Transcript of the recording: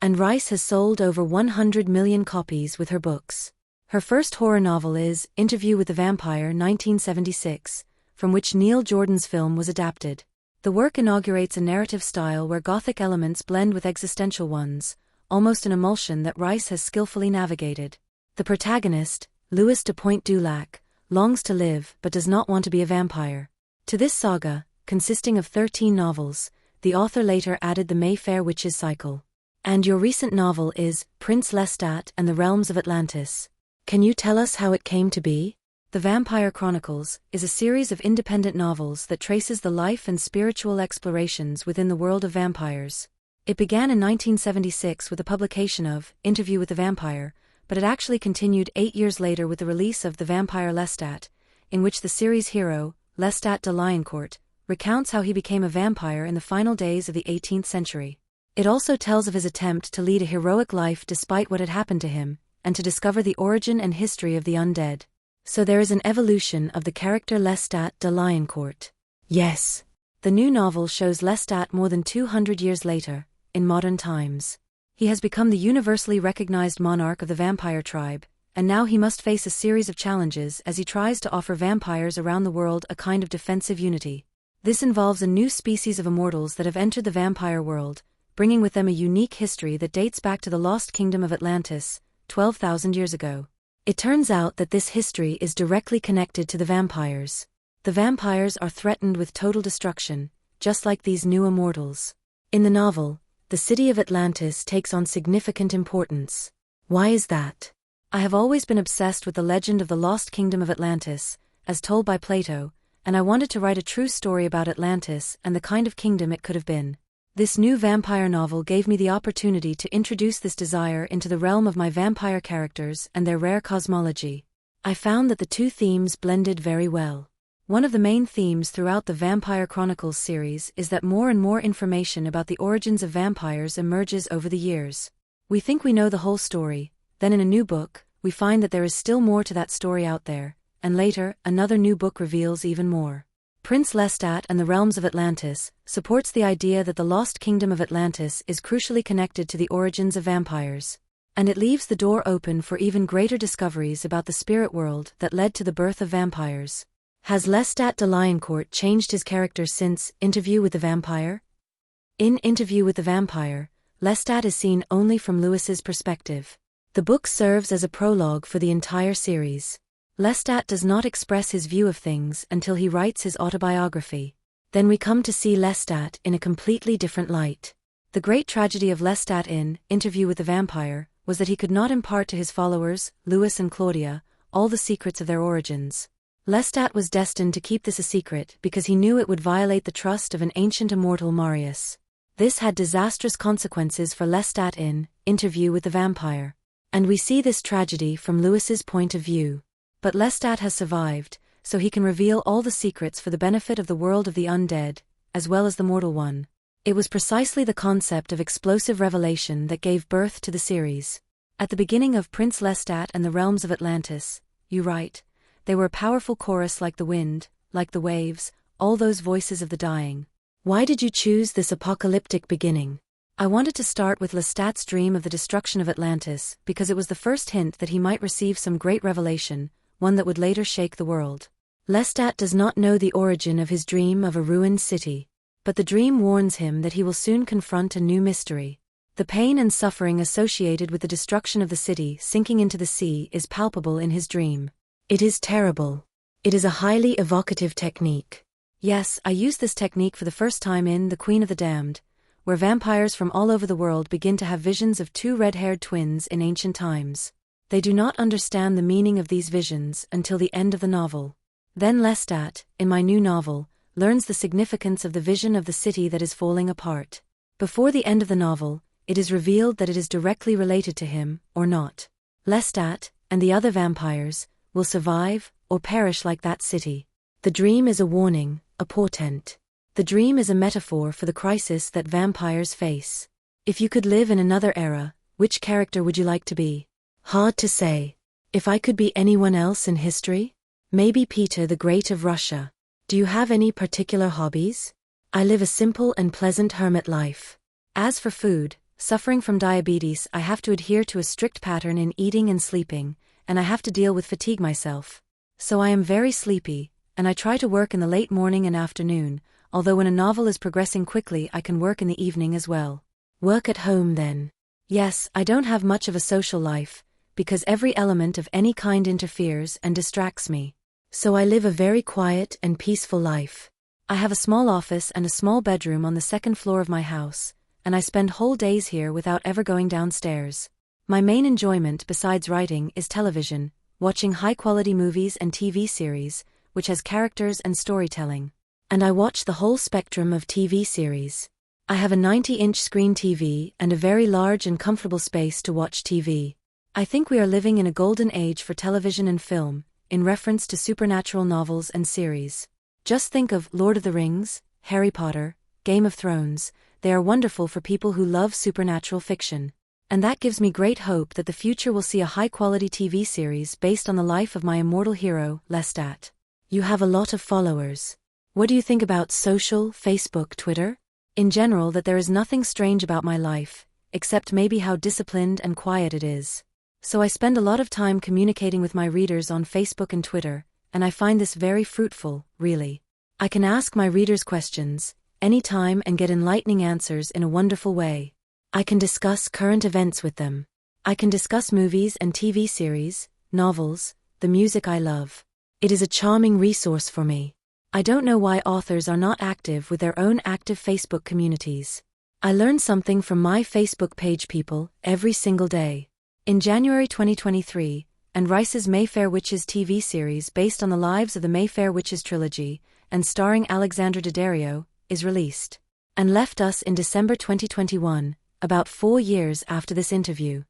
and Rice has sold over 100 million copies with her books. Her first horror novel is Interview with the Vampire 1976, from which Neil Jordan's film was adapted. The work inaugurates a narrative style where gothic elements blend with existential ones, almost an emulsion that Rice has skillfully navigated. The protagonist, Louis de Pointe-du-Lac, longs to live but does not want to be a vampire. To this saga, consisting of 13 novels, the author later added the Mayfair Witches cycle. And your recent novel is Prince Lestat and the Realms of Atlantis. Can you tell us how it came to be? The Vampire Chronicles is a series of independent novels that traces the life and spiritual explorations within the world of vampires. It began in 1976 with the publication of Interview with the Vampire, but it actually continued 8 years later with the release of The Vampire Lestat, in which the series hero, Lestat de Lioncourt, recounts how he became a vampire in the final days of the 18th century. It also tells of his attempt to lead a heroic life despite what had happened to him, and to discover the origin and history of the undead. So there is an evolution of the character Lestat de Lioncourt. Yes. The new novel shows Lestat more than 200 years later, in modern times. He has become the universally recognized monarch of the vampire tribe, and now he must face a series of challenges as he tries to offer vampires around the world a kind of defensive unity. This involves a new species of immortals that have entered the vampire world, bringing with them a unique history that dates back to the lost kingdom of Atlantis, 12,000 years ago. It turns out that this history is directly connected to the vampires. The vampires are threatened with total destruction, just like these new immortals. In the novel, the city of Atlantis takes on significant importance. Why is that? I have always been obsessed with the legend of the lost kingdom of Atlantis, as told by Plato, and I wanted to write a true story about Atlantis and the kind of kingdom it could have been. This new vampire novel gave me the opportunity to introduce this desire into the realm of my vampire characters and their rare cosmology. I found that the two themes blended very well. One of the main themes throughout the Vampire Chronicles series is that more and more information about the origins of vampires emerges over the years. We think we know the whole story, then in a new book, we find that there is still more to that story out there, and later, another new book reveals even more. Prince Lestat and the Realms of Atlantis supports the idea that the lost kingdom of Atlantis is crucially connected to the origins of vampires. And it leaves the door open for even greater discoveries about the spirit world that led to the birth of vampires. Has Lestat de Lioncourt changed his character since Interview with the Vampire? In Interview with the Vampire, Lestat is seen only from Louis's perspective. The book serves as a prologue for the entire series. Lestat does not express his view of things until he writes his autobiography. Then we come to see Lestat in a completely different light. The great tragedy of Lestat in Interview with the Vampire was that he could not impart to his followers, Louis and Claudia, all the secrets of their origins. Lestat was destined to keep this a secret because he knew it would violate the trust of an ancient immortal Marius. This had disastrous consequences for Lestat in Interview with the Vampire. And we see this tragedy from Louis's point of view. But Lestat has survived, so he can reveal all the secrets for the benefit of the world of the undead, as well as the mortal one. It was precisely the concept of explosive revelation that gave birth to the series. At the beginning of Prince Lestat and the Realms of Atlantis, you write, they were a powerful chorus like the wind, like the waves, all those voices of the dying. Why did you choose this apocalyptic beginning? I wanted to start with Lestat's dream of the destruction of Atlantis because it was the first hint that he might receive some great revelation, one that would later shake the world. Lestat does not know the origin of his dream of a ruined city, but the dream warns him that he will soon confront a new mystery. The pain and suffering associated with the destruction of the city sinking into the sea is palpable in his dream. It is terrible. It is a highly evocative technique. Yes, I used this technique for the first time in The Queen of the Damned, where vampires from all over the world begin to have visions of two red-haired twins in ancient times. They do not understand the meaning of these visions until the end of the novel. Then Lestat, in my new novel, learns the significance of the vision of the city that is falling apart. Before the end of the novel, it is revealed that it is directly related to him, or not. Lestat, and the other vampires, will survive, or perish like that city. The dream is a warning, a portent. The dream is a metaphor for the crisis that vampires face. If you could live in another era, which character would you like to be? Hard to say. If I could be anyone else in history? Maybe Peter the Great of Russia. Do you have any particular hobbies? I live a simple and pleasant hermit life. As for food, Suffering from diabetes, I have to adhere to a strict pattern in eating and sleeping, and I have to deal with fatigue myself. So I am very sleepy, and I try to work in the late morning and afternoon, although when a novel is progressing quickly I can work in the evening as well. Work at home then. Yes, I don't have much of a social life, because every element of any kind interferes and distracts me. So I live a very quiet and peaceful life. I have a small office and a small bedroom on the second floor of my house, and I spend whole days here without ever going downstairs. My main enjoyment besides writing is television, watching high-quality movies and TV series, which has characters and storytelling. And I watch the whole spectrum of TV series. I have a 90-inch screen TV and a very large and comfortable space to watch TV. I think we are living in a golden age for television and film, in reference to supernatural novels and series. Just think of Lord of the Rings, Harry Potter, Game of Thrones. They are wonderful for people who love supernatural fiction. And that gives me great hope that the future will see a high-quality TV series based on the life of my immortal hero, Lestat. You have a lot of followers. What do you think about social, Facebook, Twitter? In general, that there is nothing strange about my life, except maybe how disciplined and quiet it is. So I spend a lot of time communicating with my readers on Facebook and Twitter, and I find this very fruitful, really. I can ask my readers questions anytime and get enlightening answers in a wonderful way. I can discuss current events with them. I can discuss movies and TV series, novels, the music I love. It is a charming resource for me. I don't know why authors are not active with their own active Facebook communities. I learn something from my Facebook page people every single day. In January 2023, Anne Rice's Mayfair Witches TV series based on the lives of the Mayfair Witches trilogy, and starring Alexandra Daddario, is released. And left us in December 2021, about 4 years after this interview.